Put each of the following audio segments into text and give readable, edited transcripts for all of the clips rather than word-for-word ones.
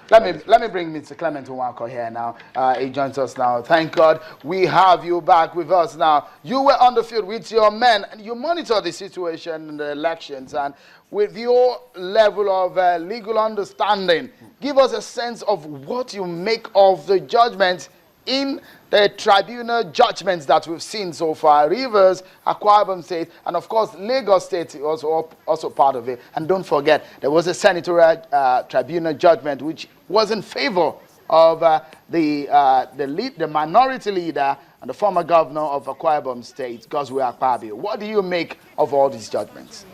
Let me bring Mr. Clement Nwako here now. He joins us now. Thank God we have you back with us now. You were on the field with your men, and you monitor the situation in the elections. And with your level of legal understanding, give us a sense of what you make of the judgments in the tribunal judgments that we've seen so far. Rivers, Akwa Ibom State, and of course Lagos State is also part of it. And don't forget, there was a senatorial tribunal judgment which was in favor of the minority leader and the former governor of Akwa Ibom State, Goswe Akpabio. What do you make of all these judgments?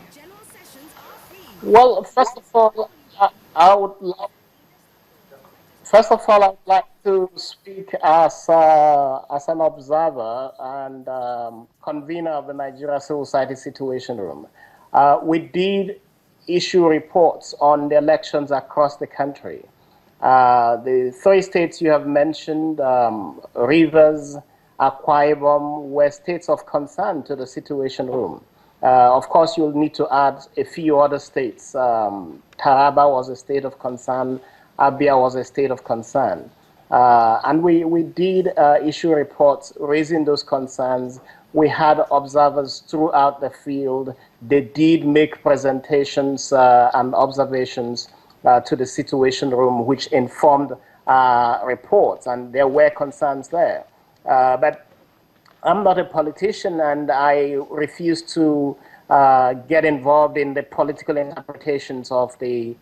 Well, first of all, I would like First of all, I'd like to speak as an observer and convener of the Nigeria Civil Society Situation Room. We did issue reports on the elections across the country. The three states you have mentioned, Rivers, Akwa Ibom, were states of concern to the Situation Room. Of course, you'll need to add a few other states. Taraba was a state of concern. Abia was a state of concern. And we did issue reports raising those concerns. We had observers throughout the field. They did make presentations and observations to the Situation Room, which informed reports, and there were concerns there. But I'm not a politician, and I refuse to get involved in the political interpretations of the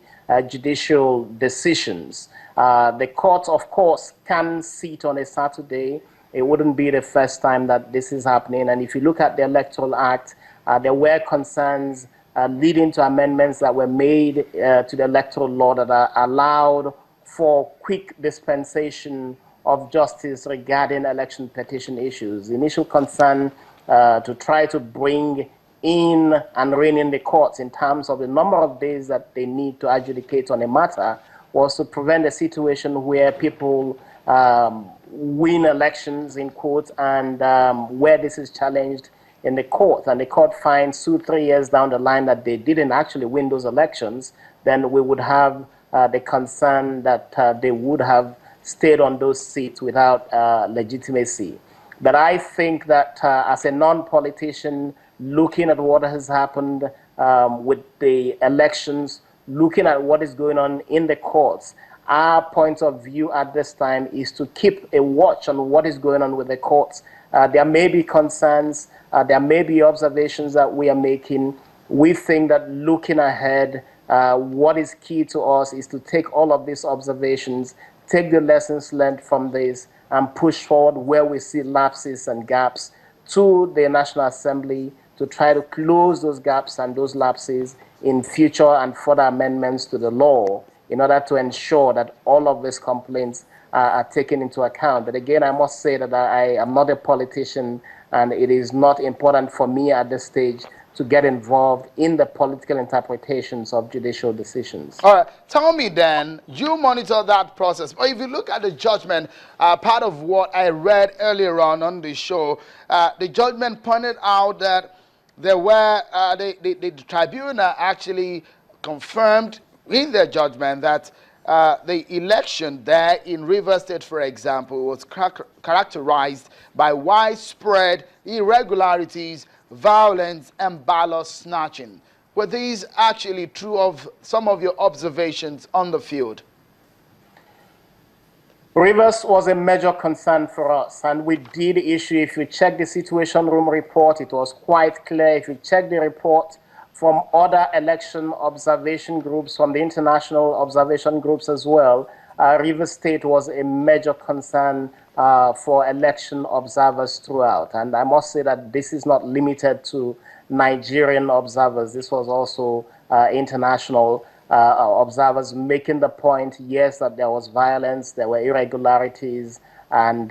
judicial decisions. The court, of course, can sit on a Saturday. It wouldn't be the first time that this is happening. And if you look at the Electoral Act, there were concerns leading to amendments that were made to the electoral law that allowed for quick dispensation of justice regarding election petition issues. The initial concern to try to bring in and rein in the courts in terms of the number of days that they need to adjudicate on a matter was to prevent a situation where people win elections in court and where this is challenged in the court, and the court finds 2-3 years down the line that they didn't actually win those elections, then we would have the concern that they would have stayed on those seats without legitimacy. But I think that as a non-politician, looking at what has happened with the elections, looking at what is going on in the courts, our point of view at this time is to keep a watch on what is going on with the courts. There may be concerns, there may be observations that we are making. We think that looking ahead, what is key to us is to take all of these observations, take the lessons learned from this, and push forward where we see lapses and gaps to the National Assembly to try to close those gaps and those lapses in future and further amendments to the law in order to ensure that all of these complaints are taken into account. But again, I must say that I am not a politician, and it is not important for me at this stage to get involved in the political interpretations of judicial decisions. All right, tell me then, you monitor that process. But if you look at the judgment, part of what I read earlier on the show, the judgment pointed out that there were, the tribunal actually confirmed in their judgment that the election there in Rivers State, for example, was characterized by widespread irregularities, violence, and ballot snatching. Were these actually true of some of your observations on the field? Rivers was a major concern for us, and we did issue, if you check the Situation Room report, it was quite clear. If you check the report from other election observation groups, from the international observation groups as well, Rivers State was a major concern for election observers throughout. And I must say that this is not limited to Nigerian observers. This was also international observers making the point, yes, that there was violence, there were irregularities, and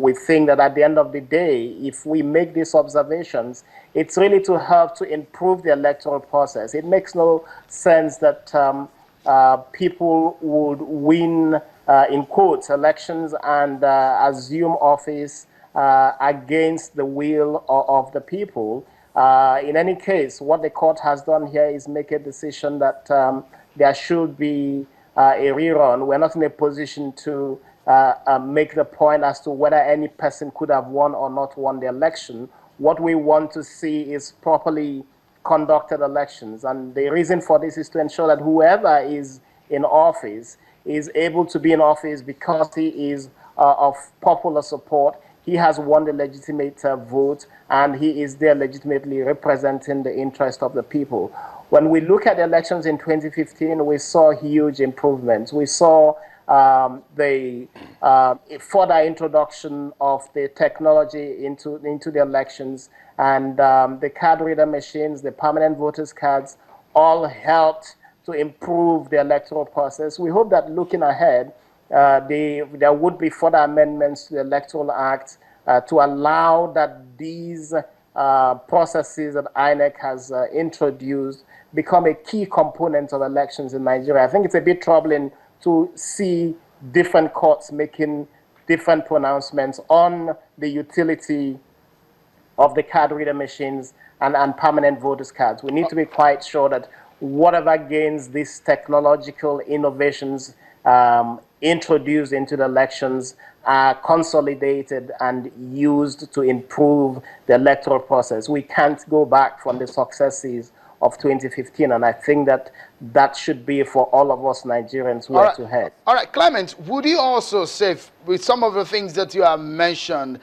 we think that at the end of the day, if we make these observations, it's really to help to improve the electoral process. It makes no sense that people would win, in quotes, elections and assume office against the will of the people. In any case, what the court has done here is make a decision that there should be a rerun. We're not in a position to make the point as to whether any person could have won or not won the election. What we want to see is properly conducted elections. And the reason for this is to ensure that whoever is in office is able to be in office because he is of popular support. He has won the legitimate vote, and he is there legitimately representing the interest of the people. When we look at the elections in 2015, we saw huge improvements. We saw the further introduction of the technology into the elections, and the card reader machines, the permanent voters cards, all helped to improve the electoral process. We hope that looking ahead, there would be further amendments to the Electoral Act to allow that these processes that INEC has introduced become a key component of elections in Nigeria. I think it's a bit troubling to see different courts making different pronouncements on the utility of the card reader machines and permanent voters cards. We need to be quite sure that whatever gains these technological innovations introduced into the elections are consolidated and used to improve the electoral process. We can't go back from the successes of 2015, and I think that that should be for all of us Nigerians where to head. All right, Clement, would you also say, with some of the things that you have mentioned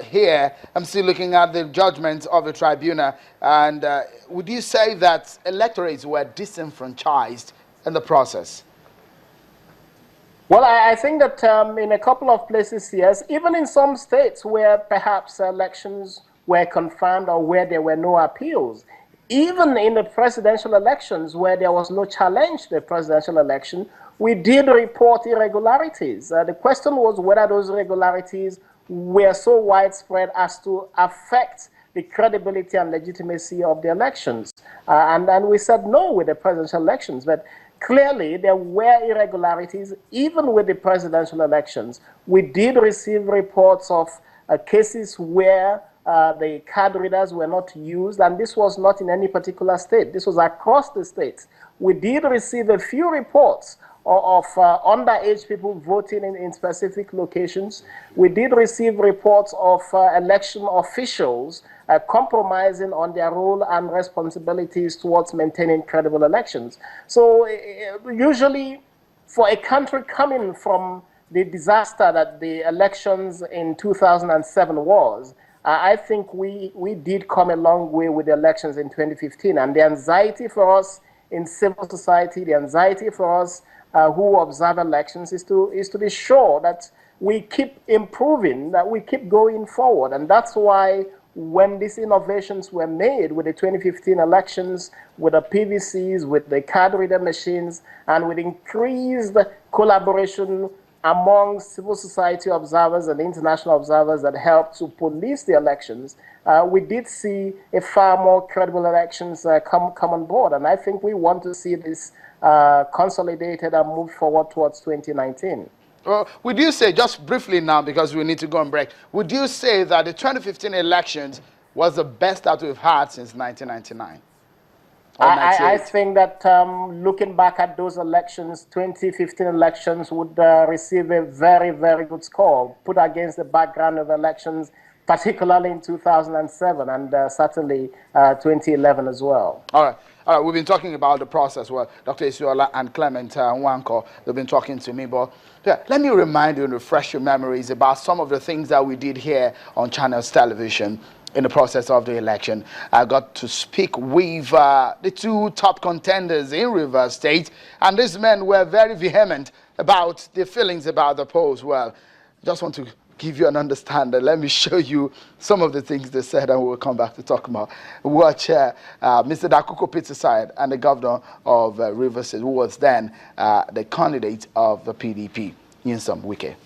here, I'm still looking at the judgment of the tribunal, and would you say that electorates were disenfranchised in the process? Well, I think that in a couple of places, yes, even in some states where perhaps elections were confirmed or where there were no appeals, even in the presidential elections where there was no challenge to the presidential election, we did report irregularities. The question was whether those irregularities were so widespread as to affect the credibility and legitimacy of the elections. And we said no with the presidential elections, but clearly there were irregularities even with the presidential elections. We did receive reports of cases where the card readers were not used, and this was not in any particular state. This was across the states. We did receive a few reports of underage people voting in specific locations. We did receive reports of election officials compromising on their role and responsibilities towards maintaining credible elections. So usually for a country coming from the disaster that the elections in 2007 was, I think we did come a long way with the elections in 2015. And the anxiety for us in civil society, the anxiety for us who observe elections is to be sure that we keep improving, that we keep going forward. And that's why when these innovations were made with the 2015 elections, with the PVCs, with the card reader machines, and with increased collaboration among civil society observers and international observers that helped to police the elections, we did see a far more credible elections come on board. And I think we want to see this consolidated and move forward towards 2019. Well, would you say, just briefly now, because we need to go on break, would you say that the 2015 elections was the best that we've had since 1999? I think that looking back at those elections, 2015 elections would receive a very, very good score, put against the background of elections, particularly in 2007 and certainly 2011 as well. All right. All right, we've been talking about the process. Well, Dr. Isiola and Clement Nwanko, they've been talking to me. But yeah, let me remind you and refresh your memories about some of the things that we did here on Channels Television in the process of the election. I got to speak with the two top contenders in Rivers State, and these men were very vehement about their feelings about the polls. Well, just want to give you an understanding. Let me show you some of the things they said, and we'll come back to talk about. Watch Mr. Dakuko Pizzaside and the governor of Rivers State, who was then the candidate of the PDP, Nyesom Wike.